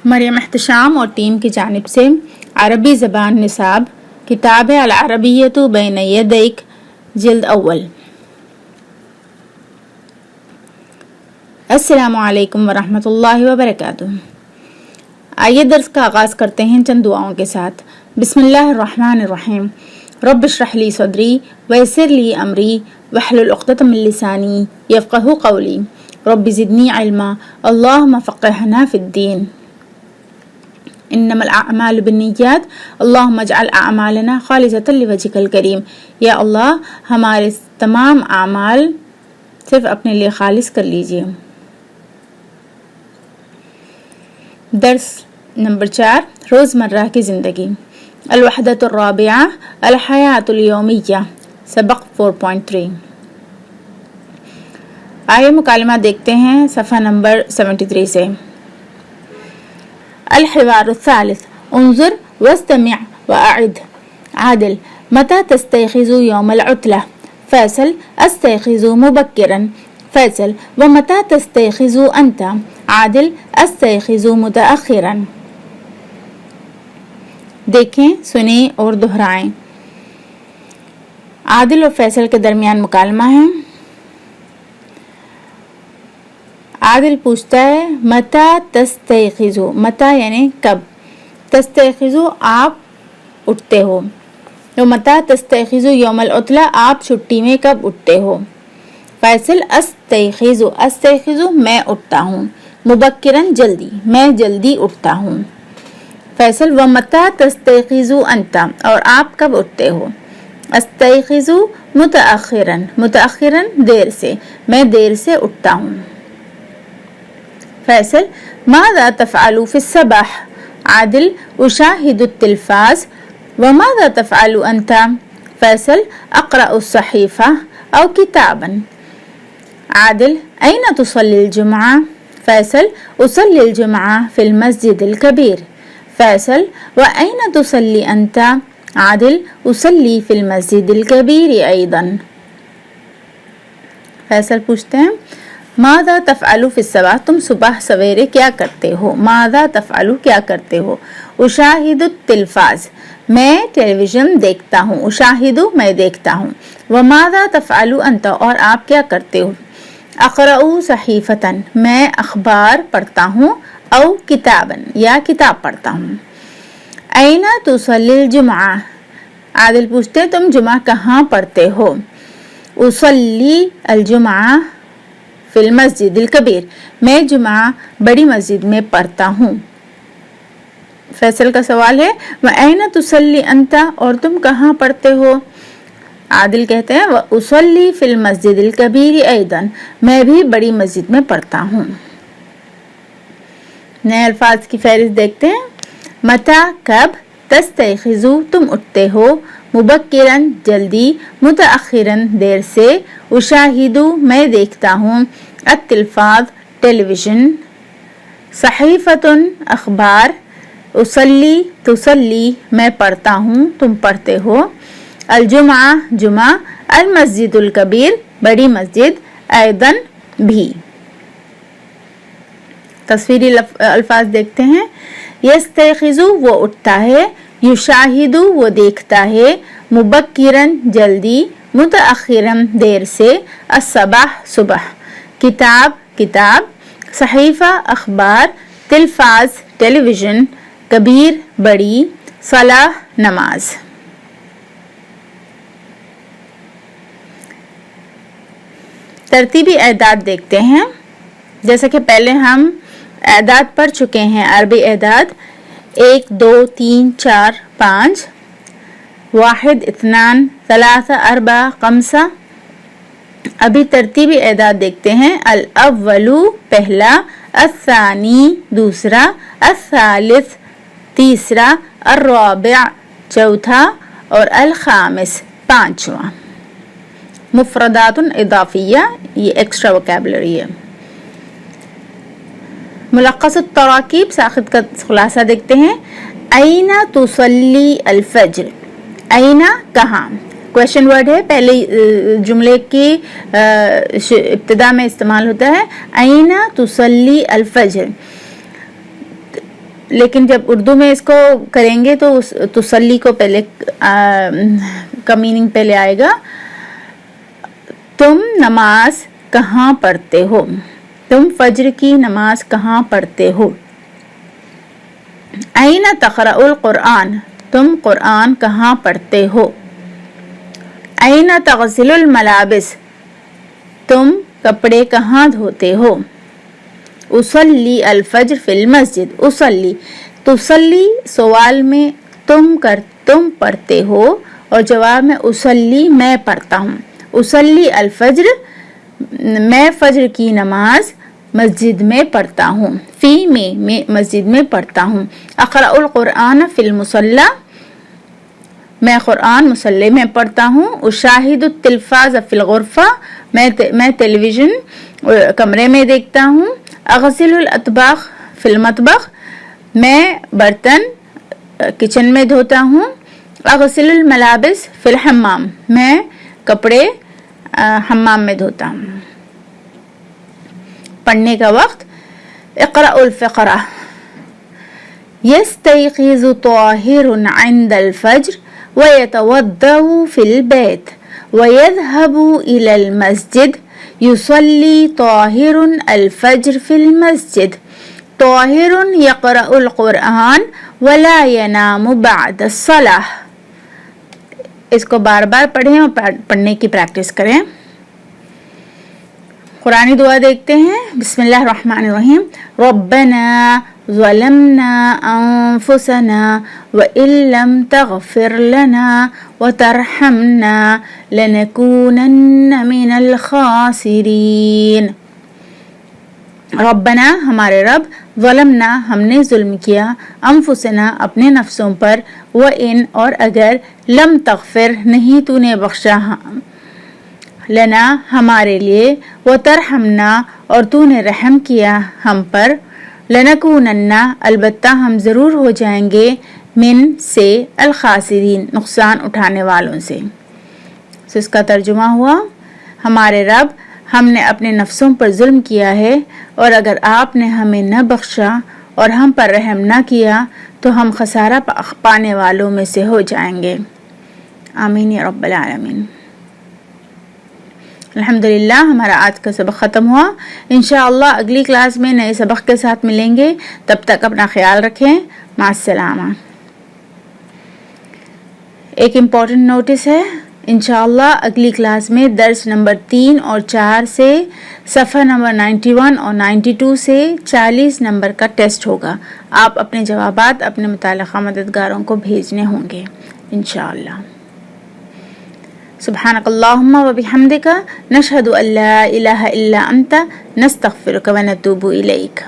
مریم احتشام اور ٹیم کی جانب سے عربی زبان نصاب کتاب العربیۃ بین یدیک جلد اول۔ السلام علیکم ورحمۃ اللہ وبرکاتہ۔ آئیے درس کا آغاز کرتے ہیں چند دعاؤں کے ساتھ۔ بسم اللہ الرحمن الرحیم۔ رب اشرح لی صدری ویسر لی امری واحلل عقدۃ من لسانی یفقہوا قولی رب زدنی علما اللہم فقہنا فی الدین۔ انما الاعمال بالنیات اللہم اجعل اعمالنا خالصۃ لوجہک الکریم۔ یا اللہ ہمارے تمام اعمال صرف اپنے لیے خالص کر لیجیے۔ درس نمبر 4، روزمرہ کی زندگی۔ الوحدۃ الرابعہ الحیاۃ الیومیہ، سبق 4.3۔ آئے مکالمہ دیکھتے ہیں صفحہ نمبر 73 سے۔ الحوار الثالث، انظر واستمع واعد۔ عادل: متى تستيقظ يوم العطلة؟ فيصل: استيقظ مبكرا۔ فيصل: ومتى تستيقظ أنت؟ عادل: استيقظ متأخرا۔ دیکھیں، سنیں اور دہرائیں۔ عادل اور فیصل کے درمیان مکالمہ ہے۔ عادل پوچھتا ہے متى تستيقظ، متى یعنی کب، تستيقظ آپ اٹھتے ہو، متى تستيقظ يوم العطلة آپ چھٹی میں کب اٹھتے ہو۔ فیصل: استيقظ، استيقظ میں اٹھتا ہوں، مبکرا جلدی، میں جلدی اٹھتا ہوں۔ فیصل: ومتى تستيقظ انت، اور آپ کب اٹھتے ہو۔ استيقظ متأخرا، متأخرا دیر سے، میں دیر سے اٹھتا ہوں۔ فیصل: ماذا تفعل في الصباح؟ عادل: أشاهد التلفاز۔ وماذا تفعل أنت؟ فیصل: أقرأ الصحيفة أو كتابا۔ عادل: أين تصلي الجمعة؟ فیصل: أصلي الجمعة في المسجد الكبير۔ فیصل: وأين تصلي أنت؟ عادل: أصلي في المسجد الكبير أيضا۔ فیصل پوچھتے ہیں ماذا تفعل في الصباح، تم صبح سویرے کیا کرتے ہو۔ ماذا تفعل کیا کرتے ہو۔ أشاهد التلفاز میں ٹیلی ویژن دیکھتا ہوں، أشاهد میں دیکھتا ہوں۔ وماذا تفعل أنت اور آپ کیا کرتے ہو۔ أقرأ صحيفة میں اخبار پڑھتا ہوں، أو كتابا یا کتاب پڑھتا ہوں۔ أين تصلي الجمعة، عادل پوچھتے تم جمعہ کہاں پڑھتے ہو۔ أصلي الجمعة في المسجد الكبير میں جمعہ بڑی مسجد میں پڑھتا ہوں۔ فیصل کا سوال ہے وأين تصلي أنت اور تم کہاں پڑھتے ہو۔ عادل کہتے ہیں وأصلي في المسجد الكبير أيضا میں بھی بڑی مسجد میں پڑھتا ہوں۔ نئے الفاظ کی فہرست دیکھتے ہیں۔ متى کب، تستيقظ تم اٹھتے ہو، مبکرا جلدی، متأخرا دیر سے، أشاهد میں دیکھتا ہوں، التلفاز ٹیلی ویژن، صحیفۃ اخبار، أصلي تصلي میں پڑھتا ہوں، تم پڑھتے ہو، الجمعہ جمعہ، المسجد الکبیر بڑی مسجد، أيضا بھی۔ تصویری الفاظ دیکھتے ہیں۔ یستیقظ وہ اٹھتا ہے، یشاہد وہ دیکھتا ہے، مبکرا جلدی، متأخرا دیر سے، الصباح صبح، کتاب کتاب، صحیفہ اخبار، تلفاز ٹیلی ویژن، کبیر بڑی، صلاح نماز۔ ترتیبی اعداد دیکھتے ہیں۔ جیسا کہ پہلے ہم اعداد پڑھ چکے ہیں، عربی اعداد 1 2 3 4 5، 1 2 3 4 5۔ ابھی ترتیبی اعداد دیکھتے ہیں۔ الاول پہلا، الثانی دوسرا، الثالث تیسرا، الرابع چوتھا، اور الخامس پانچواں۔ مفردات اضافیہ یہ ایکسٹرا وکیبلری ہے۔ ملخص التراکیب ساخت کا خلاصہ دیکھتے ہیں۔ أين تصلي الفجر، أين کہاں، کویشچن ورڈ ہے، پہلے جملے کی ابتدا میں استعمال ہوتا ہے۔ أين تصلي الفجر، لیکن جب اردو میں اس کو کریں گے تو تسلی کو پہلے کا میننگ پہلے آئے گا. تم نماز کہاں پڑھتے ہو؟ تم فجر کی نماز کہاں پڑھتے ہو؟ این تقرأ القرآن؟ تم قرآن کہاں پڑھتے ہو؟ این تغسل الملابس؟ تم کپڑے کہاں دھوتے ہو؟ اصلی الفجر فی المسجد. اصلی تسلی سوال میں تم پڑھتے ہو اور جواب میں اصلی میں پڑھتا ہوں. اصلی الفجر میں فجر کی نماز مسجد میں پڑھتا ہوں. فی میں مسجد میں پڑھتا ہوں. اقرأ القرآن فی المصلی؟ میں قرآن مصلی میں پڑھتا ہوں. اشاہد التلفاز فی الغرفہ؟ میں ٹیلی ویژن کمرے میں دیکھتا ہوں. اغسل الاطباق فی المطبخ؟ میں برتن کچن میں دھوتا ہوں. اغسل الملابس فی الحمام؟ میں کپڑے حمام میں دھوتا ہوں. پڑھنے کا وقت اقرأ الفقرہ. یستیقظ طاہر عند الفجر ویتوضأ فی البیت ویذهب إلى المسجد يصلي طاہر الفجر فی المسجد. طاہر یقرأ القرآن ولا ینام بعد الصلاة. اس کو بار بار پڑھیں اور پڑھنے کی پریکٹس کریں. قرآنی دعا دیکھتے ہیں. بسم اللہ الرحمن الرحیم. ربنا ظلمنا انفسنا وان لم تغفر لنا وترحمنا لنكونن من الخاسرین. ربنا ہمارے رب، ظلمنا ہم نے ظلم کیا، انفسنا اپنے نفسوں پر، وان اور اگر، لم تغفر نہیں تو نے بخشا، لنا ہمارے لیے، وترحمنا اور تو نے رحم کیا ہم پر، لنکونن البتہ ہم ضرور ہو جائیں گے، من سے، الخاسرین نقصان اٹھانے والوں سے. اس کا ترجمہ ہوا، ہمارے رب ہم نے اپنے نفسوں پر ظلم کیا ہے اور اگر آپ نے ہمیں نہ بخشا اور ہم پر رحم نہ کیا تو ہم خسارہ پانے والوں میں سے ہو جائیں گے. آمین یا رب العالمین. الحمدللہ ہمارا آج کا سبق ختم ہوا. انشاءاللہ اگلی کلاس میں نئے سبق کے ساتھ ملیں گے. تب تک اپنا خیال رکھیں. مع السلامہ. ایک امپورٹنٹ نوٹس ہے، انشاءاللہ اگلی کلاس میں درس نمبر 3 اور 4 سے صفحہ نمبر 91 اور 92 سے 40 نمبر کا ٹیسٹ ہوگا. آپ اپنے جوابات اپنے متعلقہ مددگاروں کو بھیجنے ہوں گے انشاءاللہ. سبحانک اللہم و بحمدک نشہد ان لا الہ الا انت نستغفرک و نتوب الیک.